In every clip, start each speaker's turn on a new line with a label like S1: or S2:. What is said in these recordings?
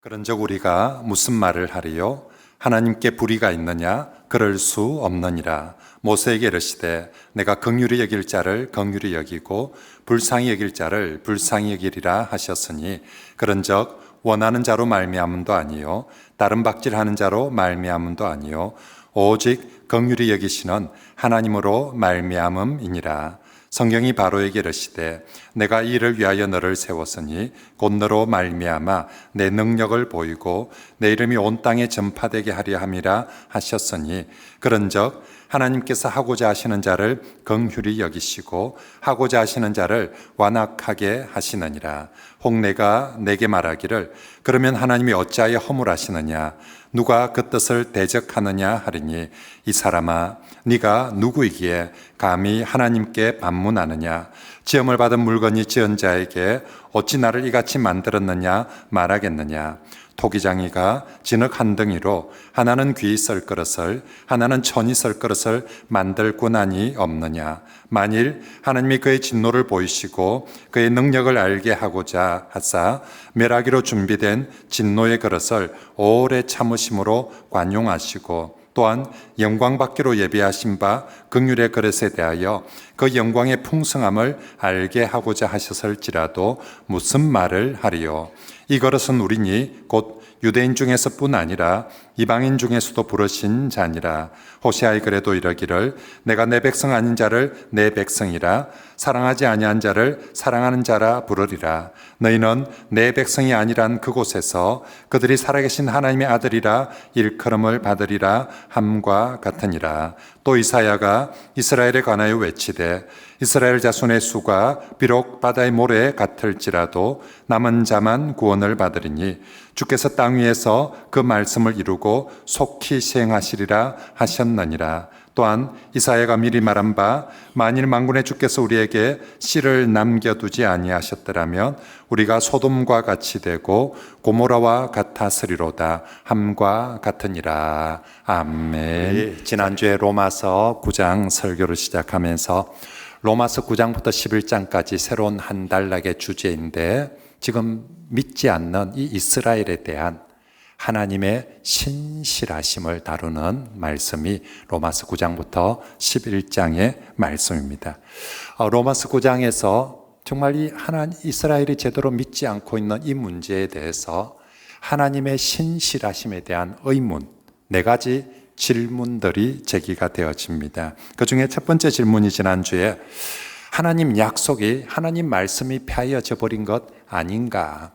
S1: 그런즉 우리가 무슨 말을 하리요? 하나님께 불의가 있느냐? 그럴 수 없느니라. 모세에게 이르시되 내가 긍휼히 여길 자를 긍휼히 여기고 불쌍히 여길 자를 불쌍히 여기리라 하셨으니, 그런즉 원하는 자로 말미암음도 아니요 다른 박질하는 자로 말미암음도 아니요 오직 긍휼히 여기시는 하나님으로 말미암음이니라. 성경이 바로에게 이르시되 내가 이 일을 위하여 너를 세웠으니 곧 너로 말미암아 내 능력을 보이고 내 이름이 온 땅에 전파되게 하려 함이라 하셨으니, 그런즉 하나님께서 하고자 하시는 자를 긍휼히 여기시고 하고자 하시는 자를 완악하게 하시느니라. 혹 내가 내게 말하기를 그러면 하나님이 어찌하여 허물하시느냐? 누가 그 뜻을 대적하느냐 하리니, 이 사람아 네가 누구이기에 감히 하나님께 반문하느냐? 지음을 받은 물건이 지은 자에게 어찌 나를 이같이 만들었느냐 말하겠느냐? 토기장이가 진흙 한 덩이로 하나는 귀 썰 그릇을 하나는 천이 썰 그릇을 만들고나니 없느냐? 만일 하나님이 그의 진노를 보이시고 그의 능력을 알게 하고자 하사 멸하기로 준비된 진노의 그릇을 오래 참으심으로 관용하시고, 또한 영광 받기로 예비하신 바 긍휼의 그릇에 대하여 그 영광의 풍성함을 알게 하고자 하셨을지라도 무슨 말을 하리요? 이 그릇은 우리니 곧 유대인 중에서뿐 아니라 이방인 중에서도 부르신 자니라. 호세아의 글에도 이르기를 내가 내 백성 아닌 자를 내 백성이라 사랑하지 아니한 자를 사랑하는 자라 부르리라. 너희는 내 백성이 아니란 그곳에서 그들이 살아계신 하나님의 아들이라 일컬음을 받으리라 함과 같으니라. 또 이사야가 이스라엘에 관하여 외치되 이스라엘 자손의 수가 비록 바다의 모래 같을지라도 남은 자만 구원을 받으리니 주께서 땅 위에서 그 말씀을 이루고 속히 시행하시리라 하셨느니라. 또한 이사야가 미리 말한 바 만일 만군의 주께서 우리에게 씨를 남겨두지 아니하셨더라면 우리가 소돔과 같이 되고 고모라와 같았으리로다 함과 같으니라. 아멘. 지난주에 로마서 9장 설교를 시작하면서 로마서 9장부터 11장까지 새로운 한 단락의 주제인데, 지금 믿지 않는 이 이스라엘에 대한 하나님의 신실하심을 다루는 말씀이 로마서 9장부터 11장의 말씀입니다. 로마서 9장에서 정말 이 이스라엘이 제대로 믿지 않고 있는 이 문제에 대해서 하나님의 신실하심에 대한 의문, 네 가지 질문들이 제기가 되어집니다. 그 중에 첫 번째 질문이 지난주에 하나님 약속이, 하나님 말씀이 폐하여져 버린 것 아닌가?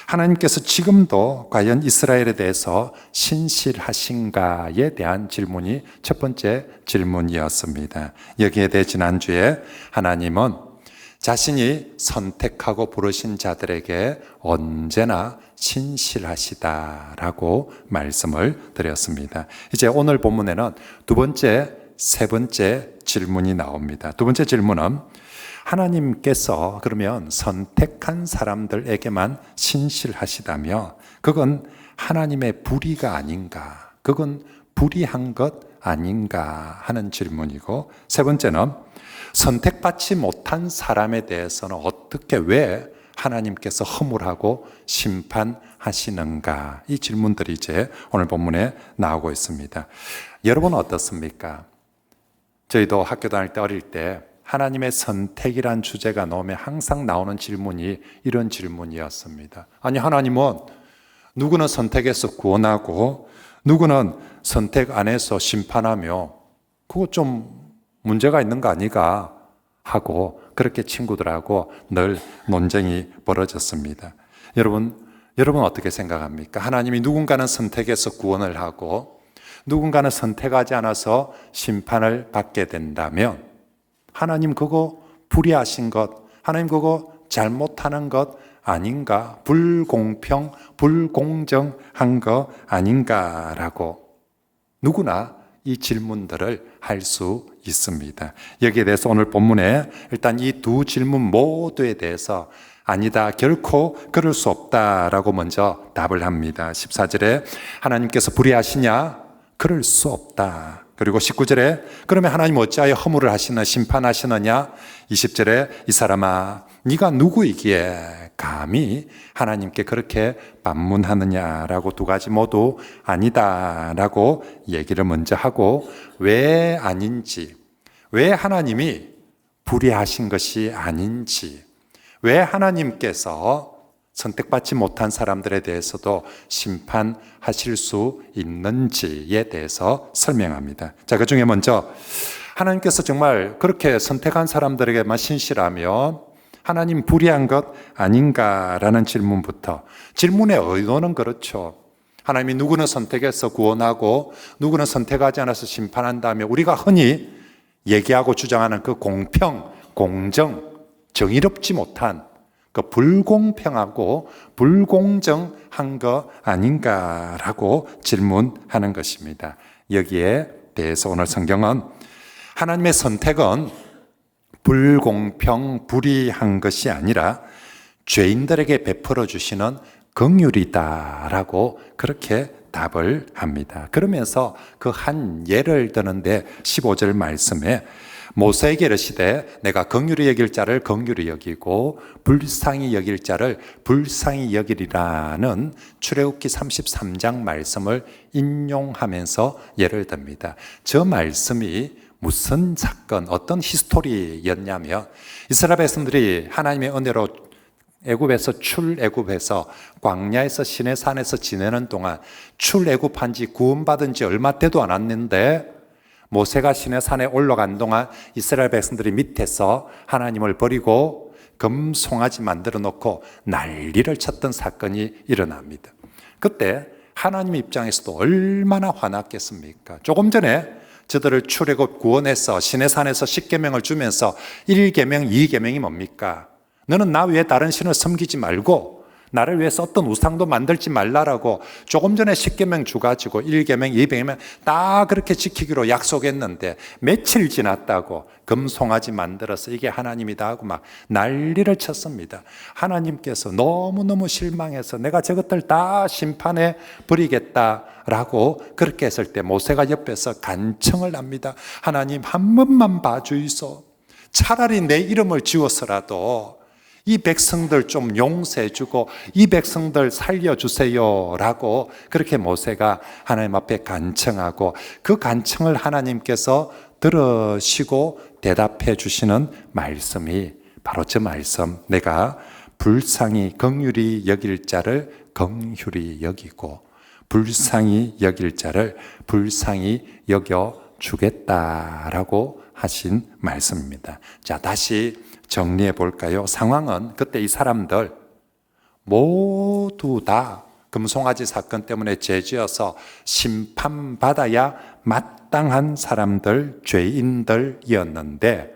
S1: 하나님께서 지금도 과연 이스라엘에 대해서 신실하신가에 대한 질문이 첫 번째 질문이었습니다. 여기에 대해 지난주에 하나님은 자신이 선택하고 부르신 자들에게 언제나 신실하시다라고 말씀을 드렸습니다. 이제 오늘 본문에는 두 번째, 세 번째 질문이 나옵니다. 두 번째 질문은 하나님께서 그러면 선택한 사람들에게만 신실하시다며 그건 하나님의 불의가 아닌가? 그건 불의한 것 아닌가 하는 질문이고, 세 번째는 선택받지 못한 사람에 대해서는 어떻게, 왜 하나님께서 허물하고 심판하시는가? 이 질문들이 이제 오늘 본문에 나오고 있습니다. 여러분은 어떻습니까? 저희도 학교 다닐 때, 어릴 때 하나님의 선택이란 주제가 나오면 항상 나오는 질문이 이런 질문이었습니다. 아니, 하나님은 누구는 선택해서 구원하고 누구는 선택 안 해서 심판하며 그거 좀 문제가 있는 거 아니가 하고, 그렇게 친구들하고 늘 논쟁이 벌어졌습니다. 여러분 어떻게 생각합니까? 하나님이 누군가는 선택해서 구원을 하고 누군가는 선택하지 않아서 심판을 받게 된다면 하나님 그거 불의하신 것, 하나님 그거 잘못하는 것 아닌가? 불공평, 불공정한 거 아닌가라고 누구나 이 질문들을 할 수 있습니다. 여기에 대해서 오늘 본문에 일단 이 두 질문 모두에 대해서 아니다, 결코 그럴 수 없다라고 먼저 답을 합니다. 14절에 하나님께서 불의하시냐? 그럴 수 없다. 그리고 19절에 그러면 하나님 어찌하여 허물을 하시나 심판하시느냐? 20절에 이 사람아 네가 누구이기에 감히 하나님께 그렇게 반문하느냐라고 두 가지 모두 아니다라고 얘기를 먼저 하고, 왜 아닌지, 왜 하나님이 불의하신 것이 아닌지, 왜 하나님께서 선택받지 못한 사람들에 대해서도 심판하실 수 있는지에 대해서 설명합니다. 자, 그 중에 먼저 하나님께서 정말 그렇게 선택한 사람들에게만 신실하면 하나님 불의한 것 아닌가라는 질문부터, 질문의 의도는 그렇죠. 하나님이 누구는 선택해서 구원하고 누구는 선택하지 않아서 심판한다며 우리가 흔히 얘기하고 주장하는 그 공평, 공정, 정의롭지 못한 그 불공평하고 불공정한 거 아닌가라고 질문하는 것입니다. 여기에 대해서 오늘 성경은 하나님의 선택은 불공평, 불의한 것이 아니라 죄인들에게 베풀어 주시는 긍휼이다라고 그렇게 답을 합니다. 그러면서 그 한 예를 드는데 15절 말씀에 모세에게 이르시되 내가 긍휼히 여길 자를 긍휼히 여기고 불쌍히 여길 자를 불쌍히 여기리라는 출애굽기 33장 말씀을 인용하면서 예를 듭니다. 저 말씀이 무슨 사건, 어떤 히스토리였냐면 이스라엘 백성들이 하나님의 은혜로 애굽에서 출애굽해서 광야에서 시내산에서 지내는 동안 출애굽한 지 구원받은 지 얼마 때도 않았는데 모세가 시내산에 올라간 동안 이스라엘 백성들이 밑에서 하나님을 버리고 금송아지 만들어 놓고 난리를 쳤던 사건이 일어납니다. 그때 하나님 입장에서도 얼마나 화났겠습니까? 조금 전에 저들을 출애굽 구원해서 시내산에서 10계명을 주면서 1계명, 2계명이 뭡니까? 너는 나 외에 다른 신을 섬기지 말고 나를 위해서 어떤 우상도 만들지 말라라고 조금 전에 10계명 주가지고 1계명, 2계명 다 그렇게 지키기로 약속했는데 며칠 지났다고 금송아지 만들어서 이게 하나님이다 하고 막 난리를 쳤습니다. 하나님께서 너무너무 실망해서 내가 저것들 다 심판해 버리겠다라고 그렇게 했을 때 모세가 옆에서 간청을 합니다. 하나님 한 번만 봐주이소. 차라리 내 이름을 지워서라도 이 백성들 좀 용서해주고 이 백성들 살려주세요 라고 그렇게 모세가 하나님 앞에 간청하고 그 간청을 하나님께서 들으시고 대답해 주시는 말씀이 바로 저 말씀, 내가 불쌍히 긍휼히 여길 자를 긍휼히 여기고 불쌍히 여길 자를 불쌍히 여겨 주겠다라고 하신 말씀입니다. 자, 다시 정리해 볼까요? 상황은 그때 이 사람들 모두 다 금송아지 사건 때문에 죄지어서 심판받아야 마땅한 사람들, 죄인들이었는데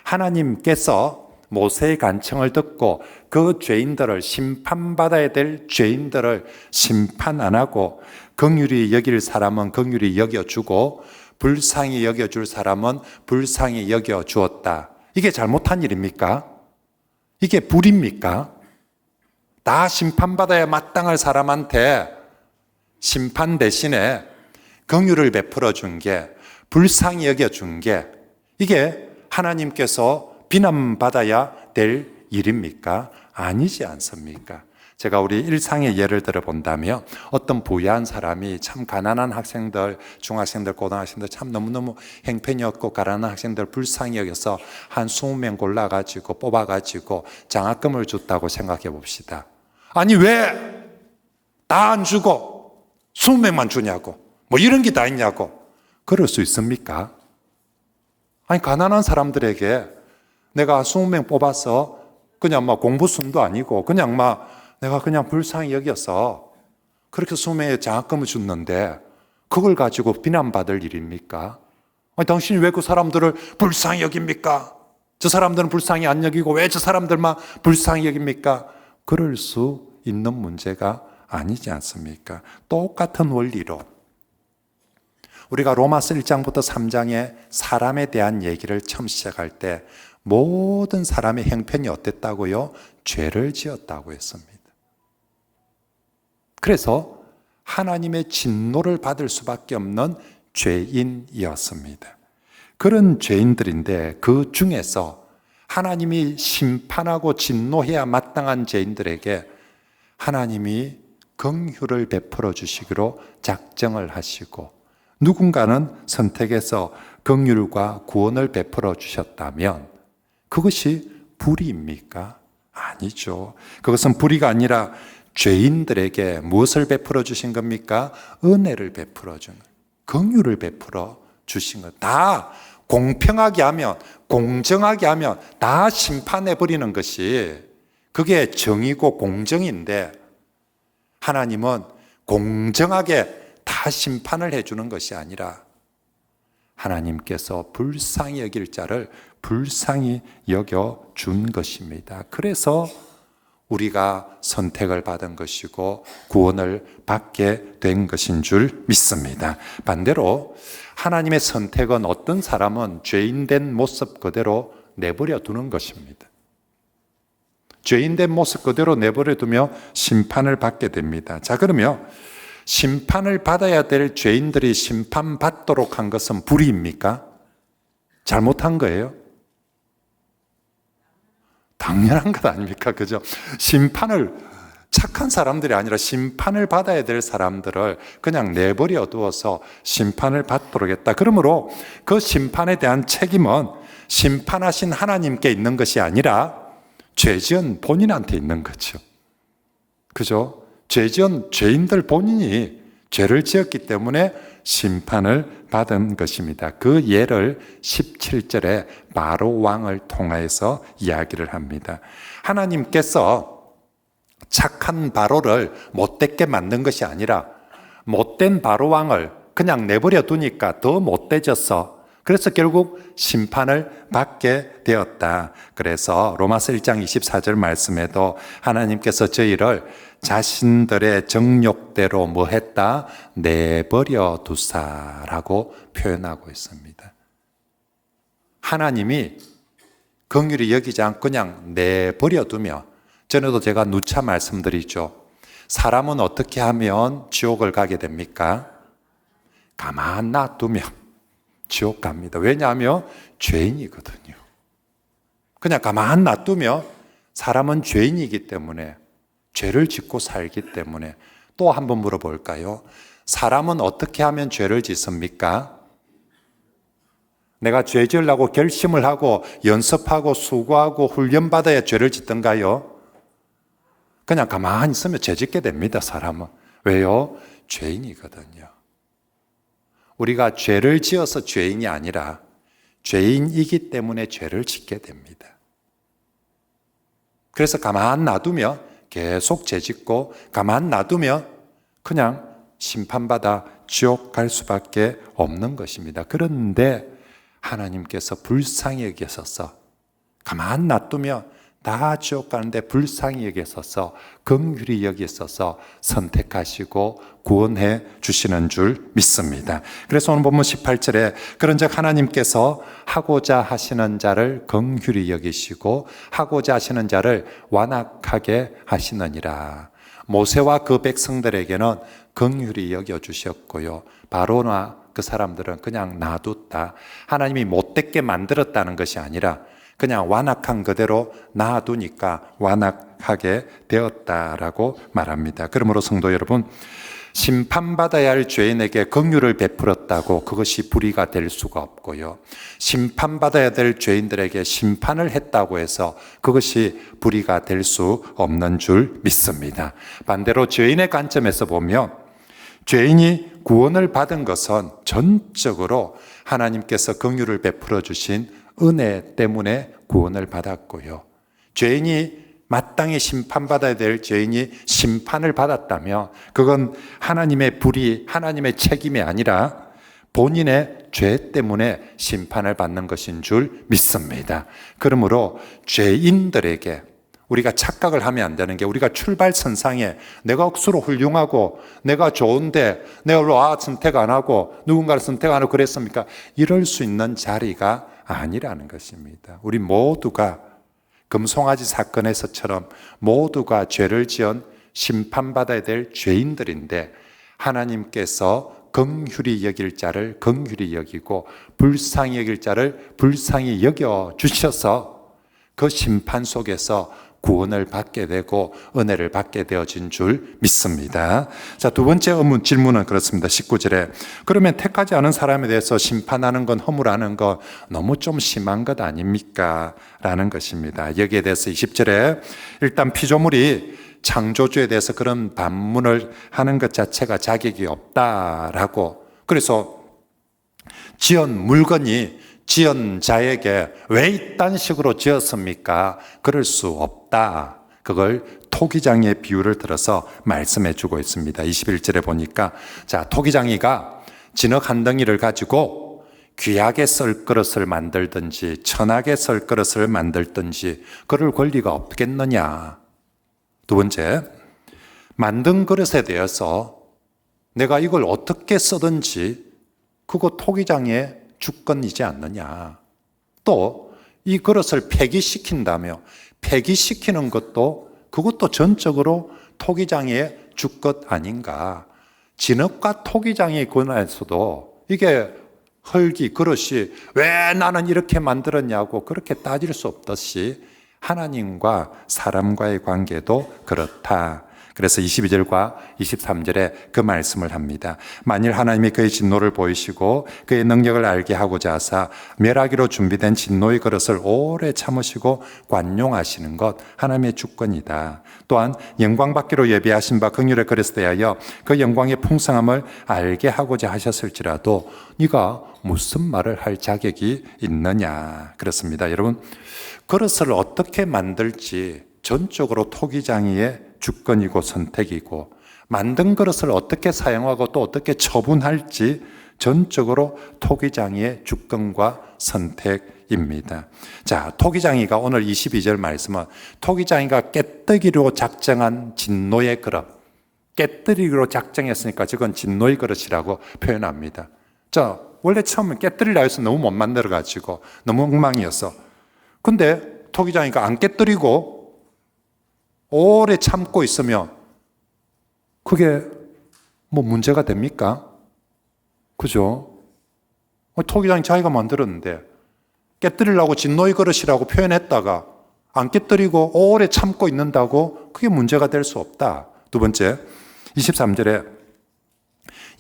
S1: 하나님께서 모세의 간청을 듣고 그 죄인들을 심판받아야 될 죄인들을 심판 안 하고 긍휼히 여길 사람은 긍휼히 여겨주고 불쌍히 여겨줄 사람은 불쌍히 여겨주었다. 이게 잘못한 일입니까? 이게 불입니까? 다 심판받아야 마땅할 사람한테 심판 대신에 긍휼을 베풀어 준 게, 불쌍히 여겨 준 게 이게 하나님께서 비난받아야 될 일입니까? 아니지 않습니까? 제가 우리 일상의 예를 들어본다면 어떤 부유한 사람이 참 가난한 학생들, 중학생들, 고등학생들 참 너무너무 형편이 없고 가난한 학생들 불쌍히 여겨서 한 20명 골라가지고 뽑아가지고 장학금을 줬다고 생각해 봅시다. 아니 왜 다 안 주고 20명만 주냐고, 뭐 이런 게 다 있냐고. 그럴 수 있습니까? 아니 가난한 사람들에게 내가 20명 뽑아서 그냥 막 공부순도 아니고 그냥 막 내가 그냥 불쌍히 여겨서 그렇게 20명의 장학금을 줬는데 그걸 가지고 비난받을 일입니까? 아니 당신이 왜 그 사람들을 불쌍히 여깁니까? 저 사람들은 불쌍히 안 여기고 왜 저 사람들만 불쌍히 여깁니까? 그럴 수 있는 문제가 아니지 않습니까? 똑같은 원리로 우리가 로마서 1장부터 3장에 사람에 대한 얘기를 처음 시작할 때 모든 사람의 형편이 어땠다고요? 죄를 지었다고 했습니다. 그래서 하나님의 진노를 받을 수밖에 없는 죄인이었습니다. 그런 죄인들인데 그 중에서 하나님이 심판하고 진노해야 마땅한 죄인들에게 하나님이 긍휼을 베풀어 주시기로 작정을 하시고 누군가는 선택해서 긍휼과 구원을 베풀어 주셨다면 그것이 불의입니까? 아니죠. 그것은 불의가 아니라 죄인들에게 무엇을 베풀어 주신 겁니까? 은혜를 베풀어 준 거예요. 긍휼을 베풀어 주신 것. 다 공평하게 하면, 공정하게 하면 다 심판해 버리는 것이 그게 정의고 공정인데 하나님은 공정하게 다 심판을 해주는 것이 아니라 하나님께서 불쌍히 여길 자를 불쌍히 여겨준 것입니다. 그래서 우리가 선택을 받은 것이고 구원을 받게 된 것인 줄 믿습니다. 반대로 하나님의 선택은 어떤 사람은 죄인된 모습 그대로 내버려 두는 것입니다. 죄인된 모습 그대로 내버려 두며 심판을 받게 됩니다. 자, 그러면 심판을 받아야 될 죄인들이 심판받도록 한 것은 불의입니까? 잘못한 거예요? 당연한 것 아닙니까? 그죠? 착한 사람들이 아니라 심판을 받아야 될 사람들을 그냥 내버려 두어서 심판을 받도록 했다. 그러므로 그 심판에 대한 책임은 심판하신 하나님께 있는 것이 아니라 죄지은 본인한테 있는 거죠. 그죠? 죄지은 죄인들 본인이 죄를 지었기 때문에 심판을 받은 것입니다. 그 예를 17절에 바로 왕을 통하여서 이야기를 합니다. 하나님께서 착한 바로를 못되게 만든 것이 아니라 못된 바로 왕을 그냥 내버려 두니까 더 못되졌어. 그래서 결국 심판을 받게 되었다. 그래서 로마서 1장 24절 말씀에도 하나님께서 저희를 자신들의 정욕대로 뭐 했다? 내버려 두사라고 표현하고 있습니다. 하나님이 긍휼히 여기지 않고 그냥 내버려 두며, 전에도 제가 누차 말씀드리죠. 사람은 어떻게 하면 지옥을 가게 됩니까? 가만 놔두면 지옥 갑니다. 왜냐하면 죄인이거든요. 그냥 가만 놔두면 사람은 죄인이기 때문에 죄를 짓고 살기 때문에. 또 한번 물어볼까요? 사람은 어떻게 하면 죄를 짓습니까? 내가 죄 지으려고 결심을 하고 연습하고 수고하고 훈련받아야 죄를 짓던가요? 그냥 가만히 있으면 죄 짓게 됩니다, 사람은. 왜요? 죄인이거든요. 우리가 죄를 지어서 죄인이 아니라 죄인이기 때문에 죄를 짓게 됩니다. 그래서 가만 놔두면 계속 죄 짓고 가만 놔두면 그냥 심판받아 지옥 갈 수밖에 없는 것입니다. 그런데 하나님께서 불쌍히 여기셔서 가만 놔두면 다 지옥 가는데 불쌍히 여기셔서 긍휼히 여기셔서 선택하시고 구원해 주시는 줄 믿습니다. 그래서 오늘 본문 18절에 그런즉 하나님께서 하고자 하시는 자를 긍휼히 여기시고 하고자 하시는 자를 완악하게 하시느니라. 모세와 그 백성들에게는 긍휼히 여겨 주셨고요. 바로나 그 사람들은 그냥 놔뒀다. 하나님이 못되게 만들었다는 것이 아니라 그냥 완악한 그대로 놔두니까 완악하게 되었다라고 말합니다. 그러므로 성도 여러분, 심판받아야 할 죄인에게 긍휼을 베풀었다고 그것이 불의가 될 수가 없고요. 심판받아야 될 죄인들에게 심판을 했다고 해서 그것이 불의가 될 수 없는 줄 믿습니다. 반대로 죄인의 관점에서 보면 죄인이 구원을 받은 것은 전적으로 하나님께서 긍휼을 베풀어 주신 은혜 때문에 구원을 받았고요. 죄인이 마땅히 심판받아야 될 죄인이 심판을 받았다면 그건 하나님의 불의, 하나님의 책임이 아니라 본인의 죄 때문에 심판을 받는 것인 줄 믿습니다. 그러므로 죄인들에게 우리가 착각을 하면 안 되는 게, 우리가 출발선상에 내가 억수로 훌륭하고 내가 좋은데 내가 선택 안 하고 누군가를 선택 안 하고 그랬습니까? 이럴 수 있는 자리가 아니라는 것입니다. 우리 모두가 금송아지 사건에서처럼 모두가 죄를 지은 심판받아야 될 죄인들인데 하나님께서 긍휼히 여길 자를 긍휼히 여기고 불쌍히 여길 자를 불쌍히 여겨 주셔서 그 심판 속에서 구원을 받게 되고 은혜를 받게 되어진 줄 믿습니다. 자, 두 번째 질문은 그렇습니다. 19절에 그러면 택하지 않은 사람에 대해서 심판하는 건, 허물하는 건 너무 좀 심한 것 아닙니까? 라는 것입니다. 여기에 대해서 20절에 일단 피조물이 창조주에 대해서 그런 반문을 하는 것 자체가 자격이 없다라고, 그래서 지은 물건이 지은 자에게 왜 이딴 식으로 지었습니까? 그럴 수 없다. 그걸 토기장이의 비유를 들어서 말씀해 주고 있습니다. 21절에 보니까, 자, 토기장이가 진흙 한 덩이를 가지고 귀하게 썰 그릇을 만들든지 천하게 썰 그릇을 만들든지 그럴 권리가 없겠느냐. 두 번째, 만든 그릇에 대해서 내가 이걸 어떻게 쓰든지 그거 토기장의 주권이지 않느냐. 또 이 그릇을 폐기시킨다며 폐기시키는 것도 그것도 전적으로 토기장의 주권 아닌가. 진흙과 토기장의 권한에서도 이게 흙이 그릇이 왜 나는 이렇게 만들었냐고 그렇게 따질 수 없듯이 하나님과 사람과의 관계도 그렇다. 그래서 22절과 23절에 그 말씀을 합니다. 만일 하나님이 그의 진노를 보이시고 그의 능력을 알게 하고자 하사 멸하기로 준비된 진노의 그릇을 오래 참으시고 관용하시는 것 하나님의 주권이다. 또한 영광 받기로 예비하신 바 긍휼의 그릇에 대하여 그 영광의 풍성함을 알게 하고자 하셨을지라도 네가 무슨 말을 할 자격이 있느냐. 그렇습니다. 여러분, 그릇을 어떻게 만들지 전적으로 토기장이의 주권이고 선택이고, 만든 그릇을 어떻게 사용하고 또 어떻게 처분할지 전적으로 토기장이의 주권과 선택입니다. 자, 토기장이가 오늘 22절 말씀은 토기장이가 깨뜨기로 작정한 진노의 그릇, 깨뜨리기로 작정했으니까 저건 진노의 그릇이라고 표현합니다. 자, 원래 처음에 깨뜨리려 해서 너무 못 만들어가지고 너무 엉망이었어. 근데 토기장이가 안 깨뜨리고 오래 참고 있으면 그게 뭐 문제가 됩니까? 그죠? 토기장이 자기가 만들었는데 깨뜨리려고 진노의 그릇이라고 표현했다가 안 깨뜨리고 오래 참고 있는다고 그게 문제가 될 수 없다. 두 번째, 23절에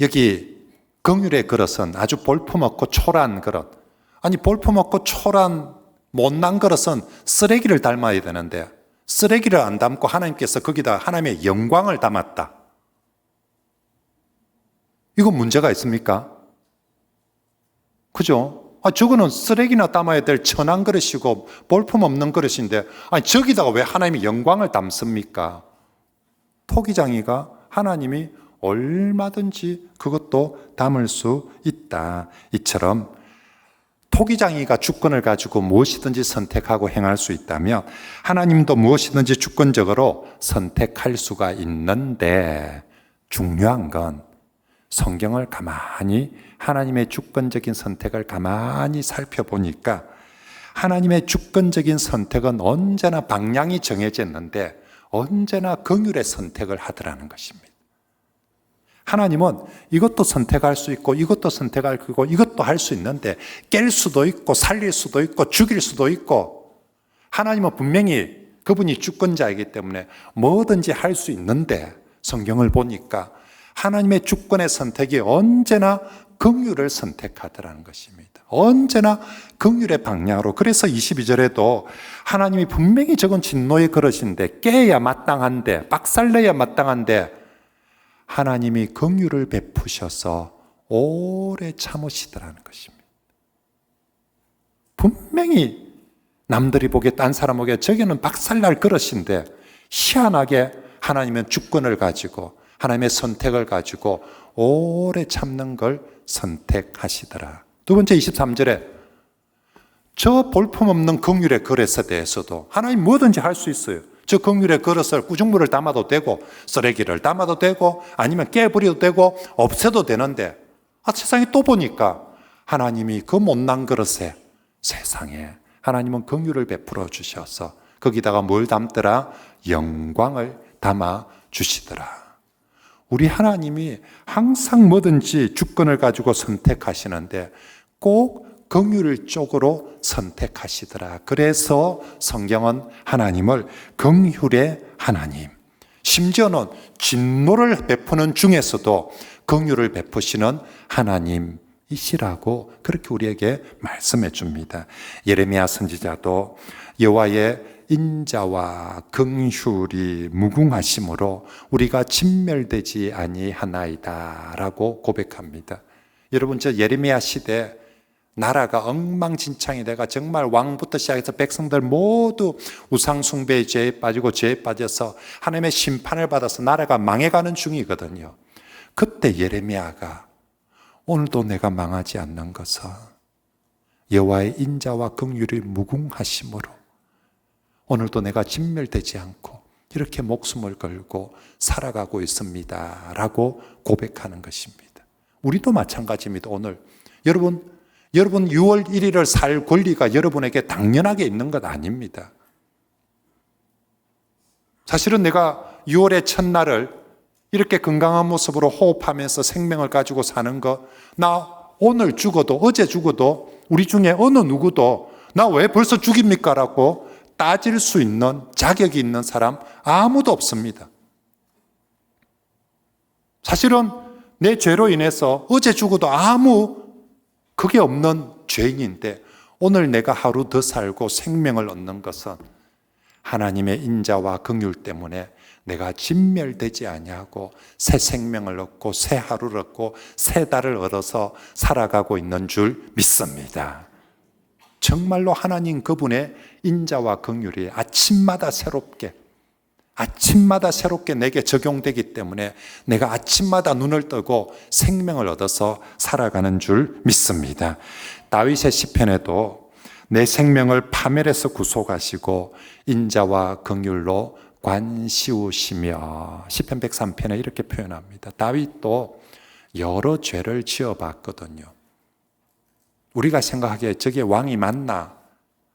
S1: 여기 긍휼의 그릇은 아주 볼품없고 초라한 그릇. 아니, 볼품없고 초라한 못난 그릇은 쓰레기를 닮아야 되는데 쓰레기를 안 담고 하나님께서 거기다 하나님의 영광을 담았다. 이거 문제가 있습니까? 그죠? 저거는 쓰레기나 담아야 될 천한 그릇이고 볼품없는 그릇인데 저기다가 왜 하나님의 영광을 담습니까? 토기장이가 하나님이 얼마든지 그것도 담을 수 있다. 이처럼 토기장이가 주권을 가지고 무엇이든지 선택하고 행할 수 있다면 하나님도 무엇이든지 주권적으로 선택할 수가 있는데, 중요한 건 성경을 가만히 하나님의 주권적인 선택을 가만히 살펴보니까 하나님의 주권적인 선택은 언제나 방향이 정해져 있는데 언제나 긍휼의 선택을 하더라는 것입니다. 하나님은 이것도 선택할 수 있고 이것도 선택할 거고 이것도 할 수 있는데 깰 수도 있고 살릴 수도 있고 죽일 수도 있고, 하나님은 분명히 그분이 주권자이기 때문에 뭐든지 할 수 있는데 성경을 보니까 하나님의 주권의 선택이 언제나 긍휼을 선택하더라는 것입니다. 언제나 긍휼의 방향으로. 그래서 22절에도 하나님이 분명히 저건 진노의 그릇인데 깨야 마땅한데 박살내야 마땅한데 하나님이 긍휼을 베푸셔서 오래 참으시더라는 것입니다. 분명히 남들이 보기에 딴 사람 보기에 저기는 박살날 그릇인데 희한하게 하나님은 주권을 가지고 하나님의 선택을 가지고 오래 참는 걸 선택하시더라. 두 번째 23절에 저 볼품없는 긍휼의 그릇에 대해서도 하나님 뭐든지 할 수 있어요. 저 긍휼의 그릇을 구중물을 담아도 되고 쓰레기를 담아도 되고 아니면 깨버려도 되고 없애도 되는데 세상에 또 보니까 하나님이 그 못난 그릇에 세상에 하나님은 긍휼을 베풀어 주셔서 거기다가 뭘 담더라? 영광을 담아 주시더라. 우리 하나님이 항상 뭐든지 주권을 가지고 선택하시는데 꼭 긍휼 쪽으로 선택하시더라. 그래서 성경은 하나님을 긍휼의 하나님, 심지어는 진노를 베푸는 중에서도 긍휼을 베푸시는 하나님이시라고 그렇게 우리에게 말씀해 줍니다. 예레미야 선지자도 여호와의 인자와 긍휼이 무궁하심으로 우리가 진멸되지 아니하나이다 라고 고백합니다. 여러분, 저 예레미야 시대 나라가 엉망진창이 돼가 정말 왕부터 시작해서 백성들 모두 우상숭배의 죄에 빠지고 죄에 빠져서 하나님의 심판을 받아서 나라가 망해가는 중이거든요. 그때 예레미야가 오늘도 내가 망하지 않는 것은 여호와의 인자와 긍휼이 무궁하심으로 오늘도 내가 진멸되지 않고 이렇게 목숨을 걸고 살아가고 있습니다 라고 고백하는 것입니다. 우리도 마찬가지입니다. 오늘 여러분 6월 1일을 살 권리가 여러분에게 당연하게 있는 것 아닙니다. 사실은 내가 6월의 첫날을 이렇게 건강한 모습으로 호흡하면서 생명을 가지고 사는 거, 나 오늘 죽어도 어제 죽어도 우리 중에 어느 누구도 나 왜 벌써 죽입니까? 라고 따질 수 있는 자격이 있는 사람 아무도 없습니다. 사실은 내 죄로 인해서 어제 죽어도 아무 그게 없는 죄인인데 오늘 내가 하루 더 살고 생명을 얻는 것은 하나님의 인자와 긍휼 때문에 내가 진멸되지 아니하고 새 생명을 얻고 새 하루를 얻고 새 달을 얻어서 살아가고 있는 줄 믿습니다. 정말로 하나님 그분의 인자와 긍휼이 아침마다 새롭게 내게 적용되기 때문에 내가 아침마다 눈을 뜨고 생명을 얻어서 살아가는 줄 믿습니다. 다윗의 시편에도 내 생명을 파멸해서 구속하시고 인자와 긍휼로 관시우시며 시편 103편에 이렇게 표현합니다. 다윗도 여러 죄를 지어봤거든요. 우리가 생각하기에 저게 왕이 맞나?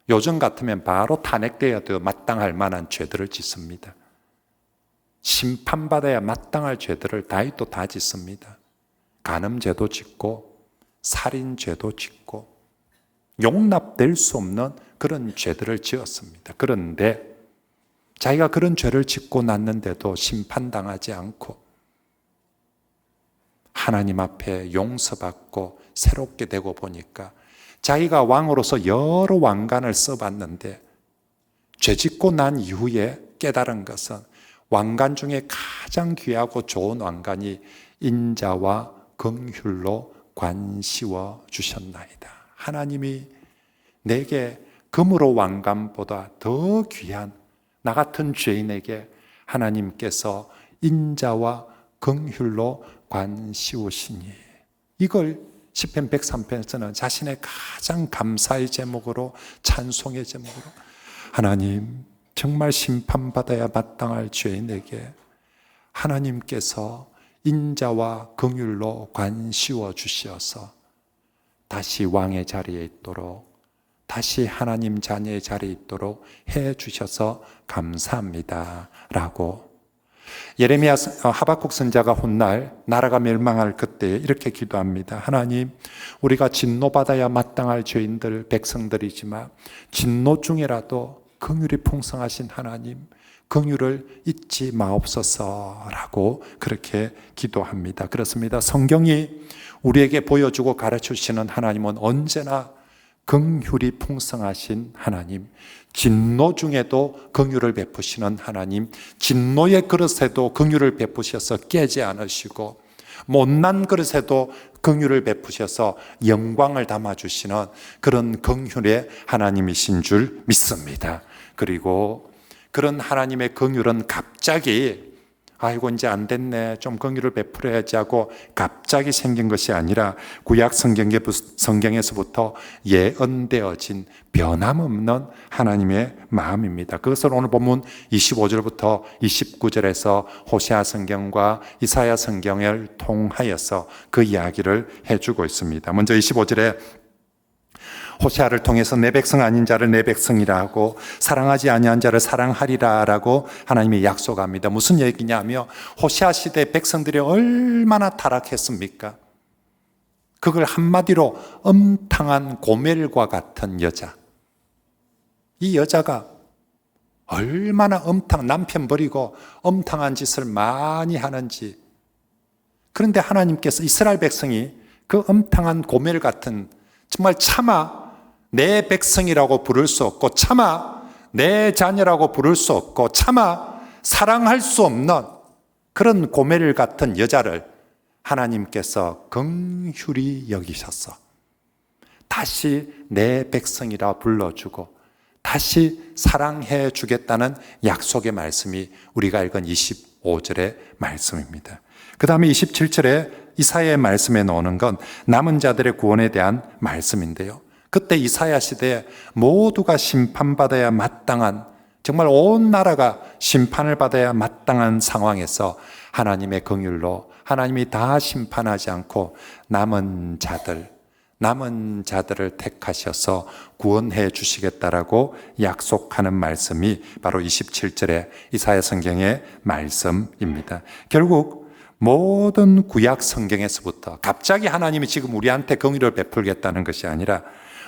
S1: 요즘 같으면 바로 탄핵돼야 마땅할 만한 죄들을 짓습니다. 심판받아야 마땅할 죄들을 다윗도 다 짓습니다. 간음죄도 짓고 살인죄도 짓고 용납될 수 없는 그런 죄들을 지었습니다. 그런데 자기가 그런 죄를 짓고 났는데도 심판당하지 않고 하나님 앞에 용서받고 새롭게 되고 보니까 자기가 왕으로서 여러 왕관을 써봤는데 죄짓고 난 이후에 깨달은 것은 왕관 중에 가장 귀하고 좋은 왕관이 인자와 긍휼로 관시워 주셨나이다. 하나님이 내게 금으로 왕관보다 더 귀한 나 같은 죄인에게 하나님께서 인자와 긍휼로 관시우시니, 이걸 시편 103편에서는 자신의 가장 감사의 제목으로, 찬송의 제목으로, 하나님 정말 심판받아야 마땅할 죄인에게 하나님께서 인자와 긍휼로 관시워 주시어서 다시 왕의 자리에 있도록, 다시 하나님 자녀의 자리에 있도록 해 주셔서 감사합니다 라고 예레미야 하박국 선지자가 훗날 나라가 멸망할 그때 이렇게 기도합니다. 하나님, 우리가 진노받아야 마땅할 죄인들 백성들이지만 진노 중에라도 긍휼이 풍성하신 하나님, 긍휼을 잊지 마옵소서라고 그렇게 기도합니다. 그렇습니다. 성경이 우리에게 보여주고 가르쳐주시는 하나님은 언제나 긍휼이 풍성하신 하나님, 진노 중에도 긍휼을 베푸시는 하나님, 진노의 그릇에도 긍휼을 베푸셔서 깨지 않으시고 못난 그릇에도 긍휼을 베푸셔서 영광을 담아주시는 그런 긍휼의 하나님이신 줄 믿습니다. 그리고 그런 하나님의 긍휼은 갑자기 아이고 이제 안 됐네, 좀 긍휼을 베풀어야지 하고 갑자기 생긴 것이 아니라 구약 성경에서부터 예언되어진 변함없는 하나님의 마음입니다. 그것을 오늘 본문 25절부터 29절에서 호세아 성경과 이사야 성경을 통하여서 그 이야기를 해주고 있습니다. 먼저 25절에 호세아를 통해서 내 백성 아닌 자를 내 백성이라 하고 사랑하지 아니한 자를 사랑하리라 라고 하나님이 약속합니다. 무슨 얘기냐며, 호세아 시대 백성들이 얼마나 타락했습니까? 그걸 한마디로 엄탕한 고멜과 같은 여자. 이 여자가 얼마나 남편 버리고 엄탕한 짓을 많이 하는지. 그런데 하나님께서 이스라엘 백성이 그 엄탕한 고멜 같은, 정말 차마 내 백성이라고 부를 수 없고, 차마 내 자녀라고 부를 수 없고, 차마 사랑할 수 없는 그런 고멜 같은 여자를 하나님께서 긍휼히 여기셔서 다시 내 백성이라 불러주고 다시 사랑해 주겠다는 약속의 말씀이 우리가 읽은 25절의 말씀입니다. 그 다음에 27절에 이사야의 말씀에 나오는 건 남은 자들의 구원에 대한 말씀인데요. 그때 이사야 시대에 모두가 심판받아야 마땅한, 정말 온 나라가 심판을 받아야 마땅한 상황에서 하나님의 긍휼로 하나님이 다 심판하지 않고 남은 자들을 택하셔서 구원해 주시겠다라고 약속하는 말씀이 바로 27절의 이사야 성경의 말씀입니다. 결국 모든 구약 성경에서부터 갑자기 하나님이 지금 우리한테 긍휼을 베풀겠다는 것이 아니라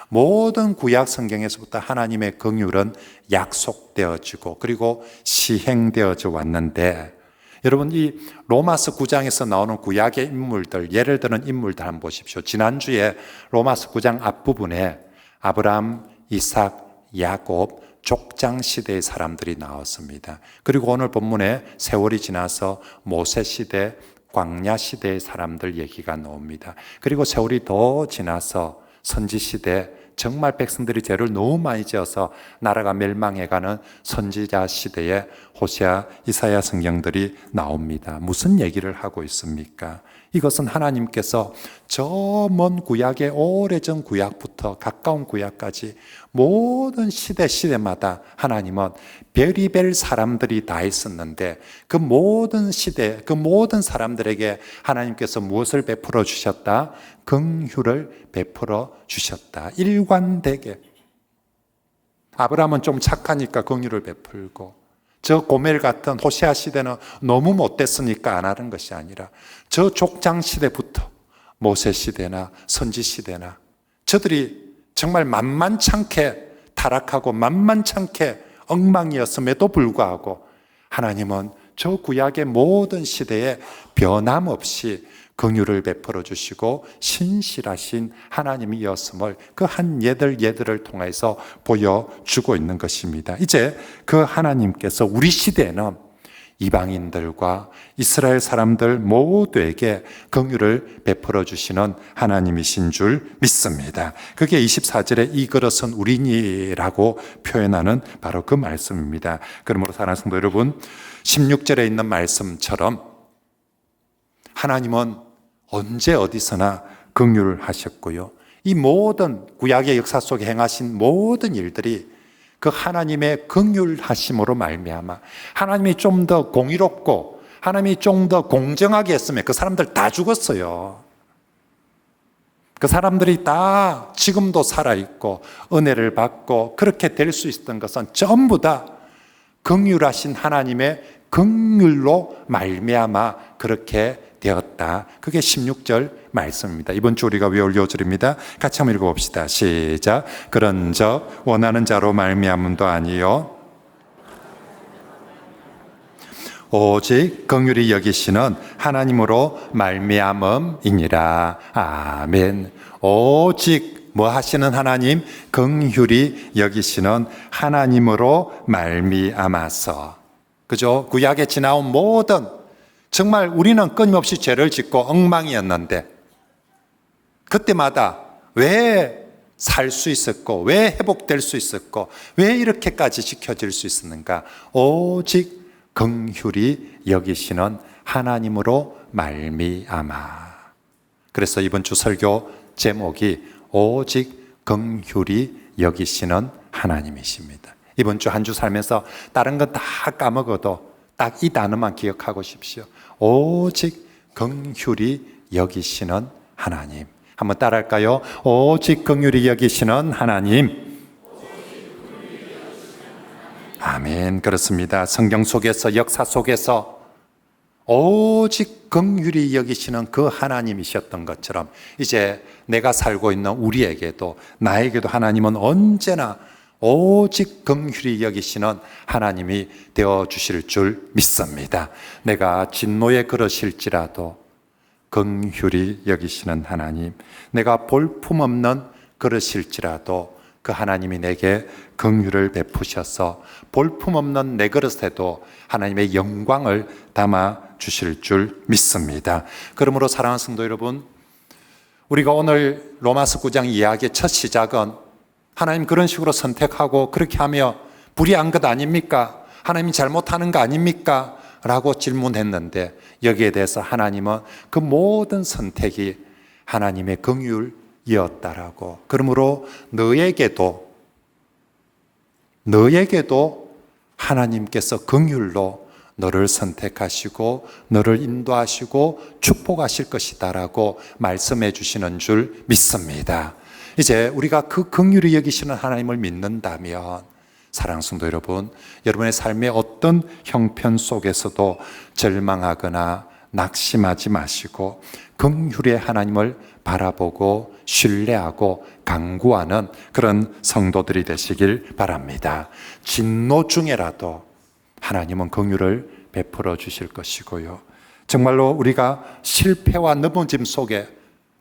S1: 모든 구약 성경에서부터 하나님의 긍휼은 약속되어지고 그리고 시행되어져 왔는데, 여러분 이 로마서 9장에서 나오는 구약의 인물들, 예를 드는 인물들 한번 보십시오. 지난주에 로마서 9장 앞부분에 아브라함, 이삭, 야곱, 족장 시대의 사람들이 나왔습니다. 그리고 오늘 본문에 세월이 지나서 모세 시대, 광야 시대의 사람들 얘기가 나옵니다. 그리고 세월이 더 지나서 선지 시대, 정말 백성들이 죄를 너무 많이 지어서 나라가 멸망해가는 선지자 시대에 호세아, 이사야 성경들이 나옵니다. 무슨 얘기를 하고 있습니까? 이것은 하나님께서 저 먼 구약의 오래전 구약부터 가까운 구약까지 모든 시대마다 하나님은 별의별 사람들이 다 있었는데 그 모든 시대, 그 모든 사람들에게 하나님께서 무엇을 베풀어 주셨다? 긍휼을 베풀어 주셨다. 일관되게. 아브라함은 좀 착하니까 긍휼을 베풀고, 저 고멜 같은 호세아 시대는 너무 못됐으니까 안 하는 것이 아니라 저 족장 시대부터 모세 시대나 선지 시대나 저들이 정말 만만찮게 타락하고 만만찮게 엉망이었음에도 불구하고 하나님은 저 구약의 모든 시대에 변함없이 긍휼을 베풀어 주시고 신실하신 하나님이었음을 그 한 예들을 통해서 보여주고 있는 것입니다. 이제 그 하나님께서 우리 시대에는 이방인들과 이스라엘 사람들 모두에게 긍휼을 베풀어 주시는 하나님이신 줄 믿습니다. 그게 24절에 이 그릇은 우리니라고 표현하는 바로 그 말씀입니다. 그러므로 사랑하는 성도 여러분, 16절에 있는 말씀처럼 하나님은 언제 어디서나 긍휼하셨고요. 이 모든 구약의 역사 속에 행하신 모든 일들이 그 하나님의 긍휼하심으로 말미암아 하나님이 좀 더 공의롭고 하나님이 좀 더 공정하게 했으면 그 사람들 다 죽었어요. 그 사람들이 다 지금도 살아있고 은혜를 받고 그렇게 될 수 있었던 것은 전부 다 긍휼하신 하나님의 긍휼로 말미암아 그렇게 되었다. 그게 16절 말씀입니다. 이번 주 우리가 외울 요절입니다. 같이 한번 읽어봅시다. 시작. 그런즉 원하는 자로 말미암음도 아니요 오직 긍휼히 여기시는 하나님으로 말미암음이니라. 아멘. 오직 뭐 하시는 하나님? 긍휼히 여기시는 하나님으로 말미암아서. 그죠? 구약에 지나온 모든, 정말 우리는 끊임없이 죄를 짓고 엉망이었는데 그때마다 왜 살 수 있었고 왜 회복될 수 있었고 왜 이렇게까지 지켜질 수 있었는가? 오직 긍휼히 여기시는 하나님으로 말미암아. 그래서 이번 주 설교 제목이 오직 긍휼히 여기시는 하나님이십니다. 이번 주 한 주 살면서 다른 건 다 까먹어도 딱 이 단어만 기억하고 싶시오. 오직 긍휼히 여기시는 하나님. 한번 따라할까요? 오직 긍휼히 여기시는 하나님. 아멘. 그렇습니다. 성경 속에서, 역사 속에서 오직 긍휼히 여기시는 그 하나님이셨던 것처럼 이제 내가 살고 있는 우리에게도 나에게도 하나님은 언제나 오직 긍휼히 여기시는 하나님이 되어주실 줄 믿습니다. 내가 진노에 그러실지라도 긍휼히 여기시는 하나님, 내가 볼품없는 그러실지라도 그 하나님이 내게 긍휼을 베푸셔서 볼품없는 내 그릇에도 하나님의 영광을 담아 주실 줄 믿습니다. 그러므로 사랑하는 성도 여러분, 우리가 오늘 로마서 9장 이야기의 첫 시작은 하나님 그런 식으로 선택하고 그렇게 하며 불의한 것 아닙니까? 하나님이 잘못하는 거 아닙니까? 라고 질문했는데 여기에 대해서 하나님은 그 모든 선택이 하나님의 긍휼이었다라고. 그러므로 너에게도 하나님께서 긍휼로 너를 선택하시고 너를 인도하시고 축복하실 것이다라고 말씀해 주시는 줄 믿습니다. 이제 우리가 그 긍휼히 여기시는 하나님을 믿는다면 사랑하는 성도 여러분, 여러분의 삶의 어떤 형편 속에서도 절망하거나 낙심하지 마시고 긍휼의 하나님을 바라보고 신뢰하고 간구하는 그런 성도들이 되시길 바랍니다. 진노 중에라도 하나님은 긍휼을 베풀어 주실 것이고요. 정말로 우리가 실패와 넘어짐 속에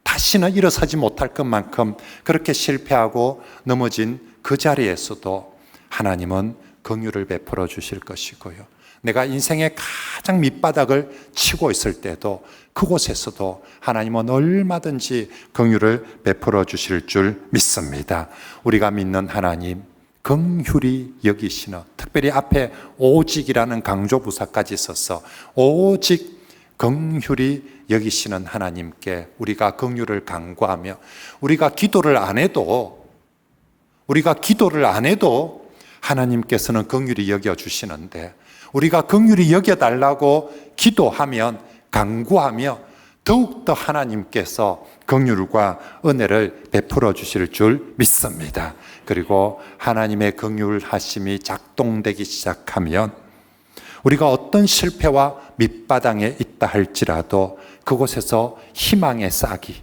S1: 다시는 일어서지 못할 것만큼 그렇게 실패하고 넘어진 그 자리에서도 하나님은 긍휼을 베풀어 주실 것이고요. 내가 인생의 가장 밑바닥을 치고 있을 때도 그곳에서도 하나님은 얼마든지 긍휼을 베풀어 주실 줄 믿습니다. 우리가 믿는 하나님, 긍휼히 여기시는, 특별히 앞에 오직이라는 강조부사까지 있어서 오직 긍휼히 여기시는 하나님께 우리가 긍휼을 간구하며 우리가 기도를 안 해도 하나님께서는 긍휼히 여겨주시는데 우리가 긍휼히 여겨달라고 기도하면 간구하며 더욱더 하나님께서 긍휼과 은혜를 베풀어 주실 줄 믿습니다. 그리고 하나님의 긍휼하심이 작동되기 시작하면 우리가 어떤 실패와 밑바닥에 있다 할지라도 그곳에서 희망의 싹이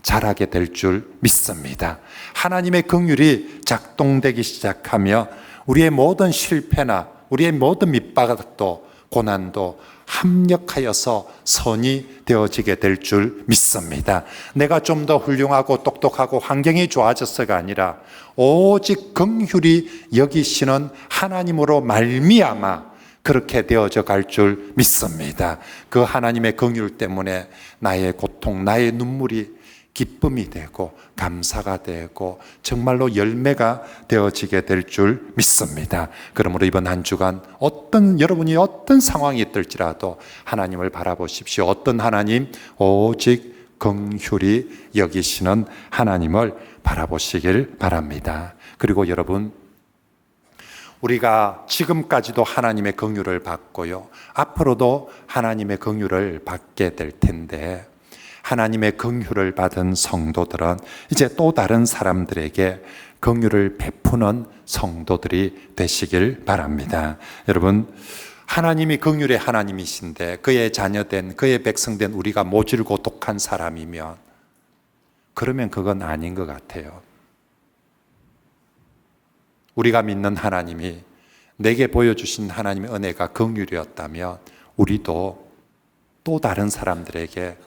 S1: 자라게 될 줄 믿습니다. 하나님의 긍휼이 작동되기 시작하며 우리의 모든 실패나 우리의 모든 밑바닥도 고난도 합력하여서 선이 되어지게 될 줄 믿습니다. 내가 좀 더 훌륭하고 똑똑하고 환경이 좋아져서가 아니라 오직 긍휼히 여기시는 하나님으로 말미암아 그렇게 되어져 갈 줄 믿습니다. 그 하나님의 긍휼 때문에 나의 고통, 나의 눈물이 기쁨이 되고 감사가 되고 정말로 열매가 되어지게 될 줄 믿습니다. 그러므로 이번 한 주간 여러분이 어떤 상황이 있을지라도 하나님을 바라보십시오. 어떤 하나님? 오직 긍휼히 여기시는 하나님을 바라보시길 바랍니다. 그리고 여러분, 우리가 지금까지도 하나님의 긍휼을 받고요, 앞으로도 하나님의 긍휼을 받게 될 텐데 하나님의 긍휼을 받은 성도들은 이제 또 다른 사람들에게 긍휼을 베푸는 성도들이 되시길 바랍니다. 여러분, 하나님이 긍휼의 하나님이신데 그의 자녀된 그의 백성된 우리가 모질고 독한 사람이면 그러면 그건 아닌 것 같아요. 우리가 믿는 하나님이 내게 보여주신 하나님의 은혜가 긍휼이었다면 우리도 또 다른 사람들에게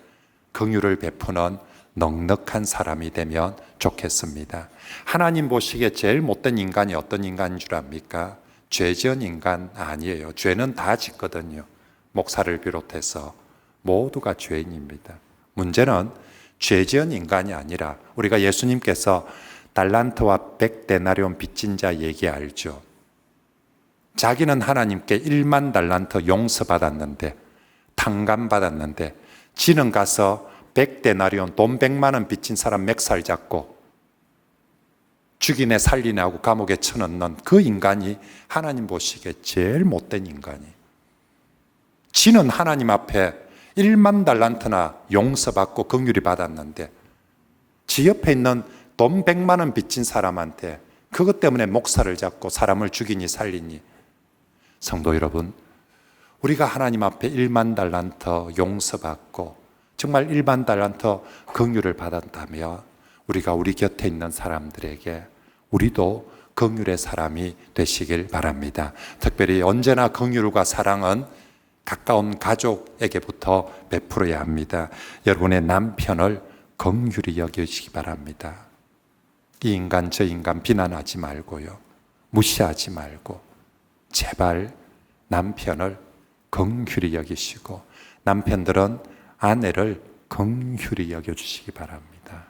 S1: 긍휼을 베푸는 넉넉한 사람이 되면 좋겠습니다. 하나님 보시기에 제일 못된 인간이 어떤 인간인 줄 압니까? 죄 지은 인간 아니에요. 죄는 다 짓거든요. 목사를 비롯해서 모두가 죄인입니다. 문제는 죄 지은 인간이 아니라 우리가 예수님께서 달란트와 100데나리온 빚진 자 얘기 알죠? 자기는 하나님께 1만 달란트 용서받았는데 탕감받았는데 지는 가서 100데나리온 돈 100만 원 빚진 사람 맥살 잡고 죽이네 살리네 하고 감옥에 쳐넣는 그 인간이 하나님 보시기에 제일 못된 인간이. 지는 하나님 앞에 1만 달란트나 용서받고 긍휼히 받았는데 지 옆에 있는 돈 100만 원 빚진 사람한테 그것 때문에 목살을 잡고 사람을 죽이니 살리니. 성도 여러분, 우리가 하나님 앞에 1만 달란트 용서받고 정말 1만 달란트 긍휼을 받았다면 우리가 우리 곁에 있는 사람들에게 우리도 긍휼의 사람이 되시길 바랍니다. 특별히 언제나 긍휼과 사랑은 가까운 가족에게부터 베풀어야 합니다. 여러분의 남편을 긍휼히 여기시기 바랍니다. 이 인간 저 인간 비난하지 말고요, 무시하지 말고 제발 남편을 긍휼히 여기시고, 남편들은 아내를 긍휼히 여겨주시기 바랍니다.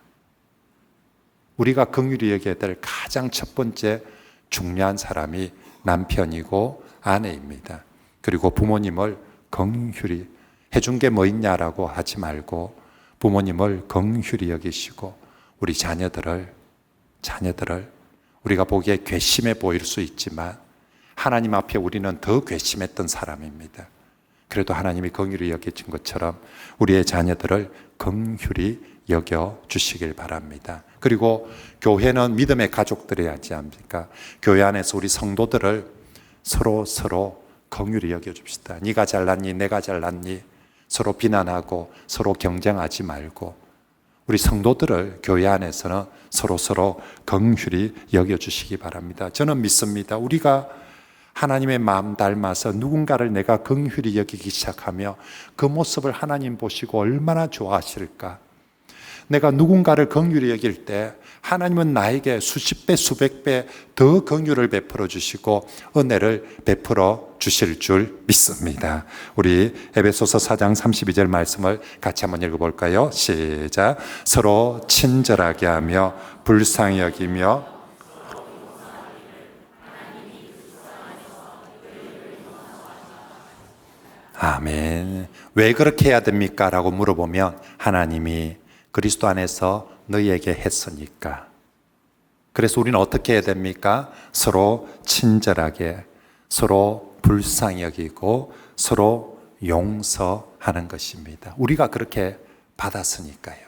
S1: 우리가 긍휼히 여겨야 될 가장 첫 번째 중요한 사람이 남편이고 아내입니다. 그리고 부모님을 긍휼히, 해준 게 뭐 있냐라고 하지 말고 부모님을 긍휼히 여기시고, 우리 자녀들을 우리가 보기에 괘씸해 보일 수 있지만 하나님 앞에 우리는 더 괘씸했던 사람입니다. 그래도 하나님이 긍휼히 여기신 것처럼 우리의 자녀들을 긍휼히 여겨 주시길 바랍니다. 그리고 교회는 믿음의 가족들이 하지 않습니까? 교회 안에서 우리 성도들을 서로 긍휼히 여겨 줍시다. 네가 잘났니? 내가 잘났니? 서로 비난하고 서로 경쟁하지 말고 우리 성도들을 교회 안에서는 서로 긍휼히 여겨 주시기 바랍니다. 저는 믿습니다. 우리가 하나님의 마음 닮아서 누군가를 내가 긍휼히 여기기 시작하며 그 모습을 하나님 보시고 얼마나 좋아하실까. 내가 누군가를 긍휼히 여길 때 하나님은 나에게 수십 배 수백 배 더 긍휼을 베풀어 주시고 은혜를 베풀어 주실 줄 믿습니다. 우리 에베소서 4장 32절 말씀을 같이 한번 읽어볼까요? 시작. 서로 친절하게 하며 불쌍히 여기며 아멘. 왜 그렇게 해야 됩니까? 라고 물어보면 하나님이 그리스도 안에서 너희에게 했으니까. 그래서 우리는 어떻게 해야 됩니까? 서로 친절하게, 서로 불쌍히 여기고 서로 용서하는 것입니다. 우리가 그렇게 받았으니까요.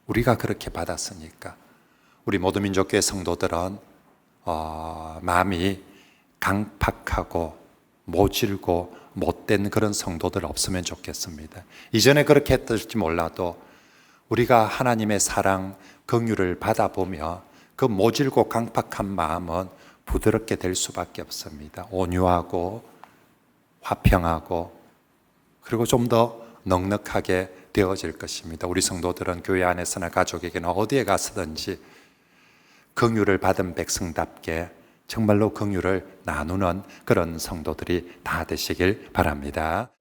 S1: 우리가 그렇게 받았으니까. 우리 모두민족교회 성도들은 마음이 강팍하고 모질고 못된 그런 성도들 없으면 좋겠습니다. 이전에 그렇게 했을지 몰라도 우리가 하나님의 사랑, 긍휼을 받아보며 그 모질고 강팍한 마음은 부드럽게 될 수밖에 없습니다. 온유하고 화평하고 그리고 좀 더 넉넉하게 되어질 것입니다. 우리 성도들은 교회 안에서나 가족에게나 어디에 가서든지 긍휼을 받은 백성답게 정말로 긍휼을 나누는 그런 성도들이 다 되시길 바랍니다.